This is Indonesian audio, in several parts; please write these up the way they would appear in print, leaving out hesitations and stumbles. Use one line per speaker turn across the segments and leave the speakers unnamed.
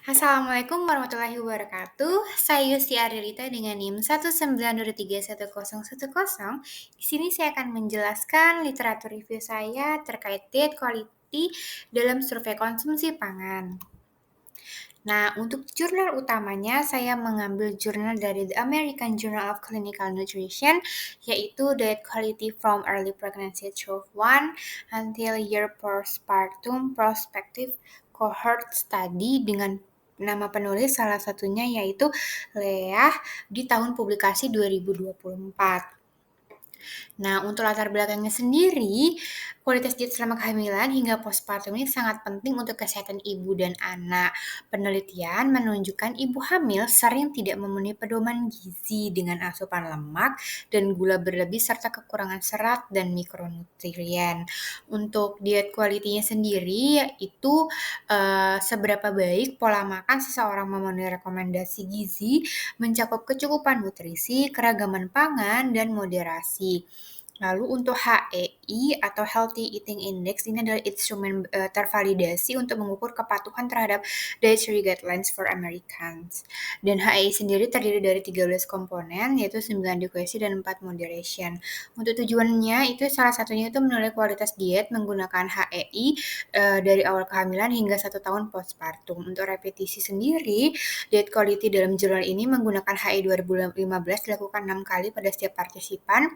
Assalamualaikum warahmatullahi wabarakatuh. Saya Yusti Arilita dengan NIM 192231010. Di sini saya akan menjelaskan literatur review saya terkait diet quality dalam survei konsumsi pangan. Nah, untuk jurnal utamanya saya mengambil jurnal dari The American Journal of Clinical Nutrition, yaitu Diet Quality from Early Pregnancy Through 1 until Year Postpartum Prospective Cohort Study dengan nama penulis salah satunya yaitu Leah di tahun publikasi 2024. Nah, untuk latar belakangnya sendiri, kualitas diet selama kehamilan hingga postpartum ini sangat penting untuk kesehatan ibu dan anak. Penelitian menunjukkan ibu hamil sering tidak memenuhi pedoman gizi dengan asupan lemak dan gula berlebih serta kekurangan serat dan mikronutrien. Untuk diet quality-nya sendiri, yaitu seberapa baik pola makan seseorang memenuhi rekomendasi gizi, mencakup kecukupan nutrisi, keragaman pangan, dan moderasi. Lalu untuk HEI atau Healthy Eating Index ini adalah instrumen tervalidasi untuk mengukur kepatuhan terhadap Dietary Guidelines for Americans. Dan HEI sendiri terdiri dari 13 komponen, yaitu 9 adequacy dan 4 moderation. Untuk tujuannya itu salah satunya itu menilai kualitas diet menggunakan HEI dari awal kehamilan hingga 1 tahun postpartum. Untuk repetisi sendiri, diet quality dalam jurnal ini menggunakan HEI 2015 dilakukan 6 kali pada setiap partisipan,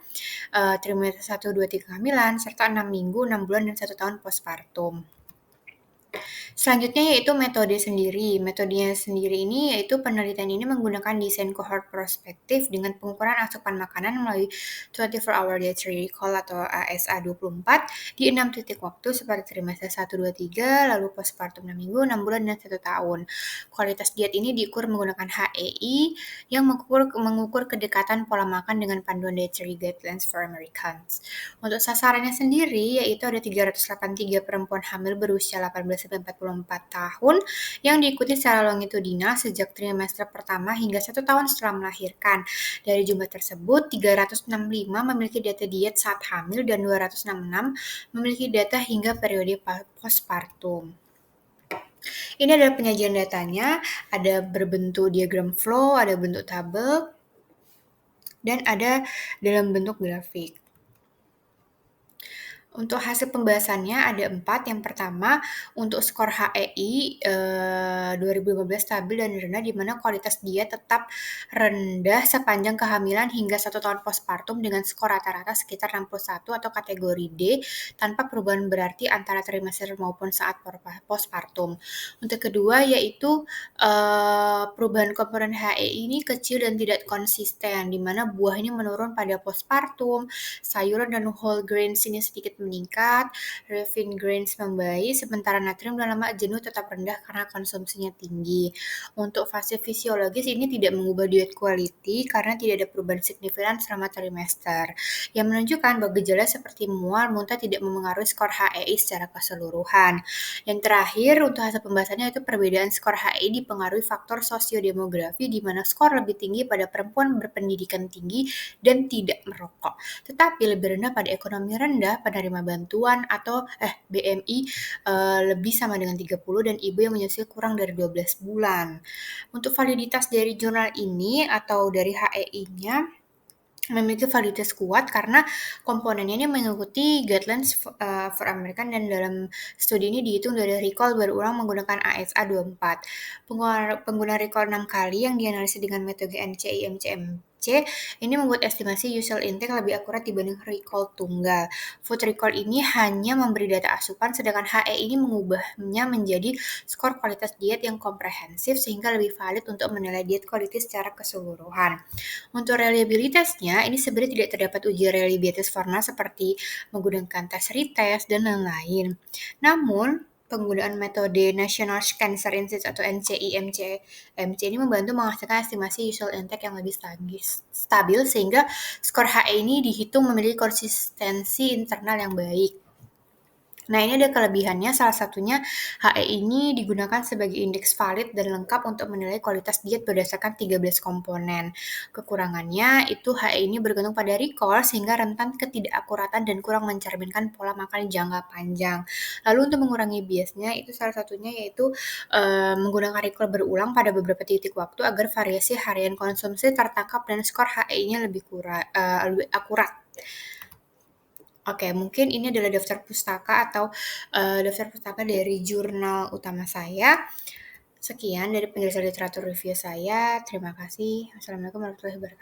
trimester 1, 2, 3 kehamilan, serta 6 minggu, 6 bulan, dan 1 tahun postpartum. Selanjutnya yaitu metode sendiri. Metodenya sendiri ini yaitu penelitian ini menggunakan desain cohort prospektif dengan pengukuran asupan makanan melalui 24-hour dietary recall atau ASA24 di 6 titik waktu seperti trimester 1, 2, 3, lalu postpartum 6 minggu, 6 bulan, dan 1 tahun. Kualitas diet ini diukur menggunakan HEI yang mengukur kedekatan pola makan dengan panduan Dietary Guidelines for Americans. Untuk sasarannya sendiri yaitu ada 383 perempuan hamil berusia 18-44 tahun yang diikuti secara longitudinal sejak trimester pertama hingga 1 tahun setelah melahirkan. Dari jumlah tersebut, 365 memiliki data diet saat hamil dan 266 memiliki data hingga periode postpartum. Ini adalah penyajian datanya, ada berbentuk diagram flow, ada bentuk tabel, dan ada dalam bentuk grafik. Untuk hasil pembahasannya ada 4. Yang pertama, untuk skor HEI 2015 stabil dan rendah, di mana kualitas diet tetap rendah sepanjang kehamilan hingga 1 tahun postpartum dengan skor rata-rata sekitar 61 atau kategori D tanpa perubahan berarti antara trimester maupun saat postpartum. Untuk kedua yaitu perubahan komponen HEI ini kecil dan tidak konsisten, di mana buah ini menurun pada postpartum, sayuran dan whole grains ini sedikit meningkat, refined grains membaik, sementara natrium dan lemak jenuh tetap rendah karena konsumsinya tinggi. Untuk fase fisiologis ini tidak mengubah diet quality karena tidak ada perubahan signifikan selama trimester, yang menunjukkan bahwa gejala seperti mual, muntah tidak memengaruhi skor HEI secara keseluruhan. Yang terakhir, untuk hasil pembahasannya itu perbedaan skor HEI dipengaruhi faktor sosiodemografi, di mana skor lebih tinggi pada perempuan berpendidikan tinggi dan tidak merokok, tetapi lebih rendah pada ekonomi rendah, penerima bantuan atau BMI lebih sama dengan 30, dan ibu yang menyusui kurang dari 12 bulan. Untuk validitas dari jurnal ini atau dari HEI-nya memiliki validitas kuat karena komponennya ini mengikuti guidelines for American, dan dalam studi ini dihitung dari recall berulang menggunakan ASA24. Pengguna recall 6 kali yang dianalisis dengan metode NCI-MCMC ini membuat estimasi usual intake lebih akurat dibanding recall tunggal. Food recall ini hanya memberi data asupan, sedangkan HE ini mengubahnya menjadi skor kualitas diet yang komprehensif sehingga lebih valid untuk menilai diet quality secara keseluruhan. Untuk reliabilitasnya, ini sebenarnya tidak terdapat uji reliabilitas formal seperti menggunakan tes retest dan lain-lain. Namun, penggunaan metode National Cancer Institute atau NCI-MCMC ini membantu menghasilkan estimasi usual intake yang lebih stabil sehingga skor HE ini dihitung memiliki konsistensi internal yang baik. Nah, ini ada kelebihannya, salah satunya HE ini digunakan sebagai indeks valid dan lengkap untuk menilai kualitas diet berdasarkan 13 komponen. Kekurangannya itu HE ini bergantung pada recall sehingga rentan ketidakakuratan dan kurang mencerminkan pola makan jangka panjang. Lalu untuk mengurangi biasnya itu salah satunya yaitu menggunakan recall berulang pada beberapa titik waktu agar variasi harian konsumsi tertangkap dan skor HE-nya lebih akurat. Oke, mungkin ini adalah daftar pustaka atau daftar pustaka dari jurnal utama saya. Sekian dari penjelasan literatur review saya. Terima kasih. Wassalamualaikum warahmatullahi wabarakatuh.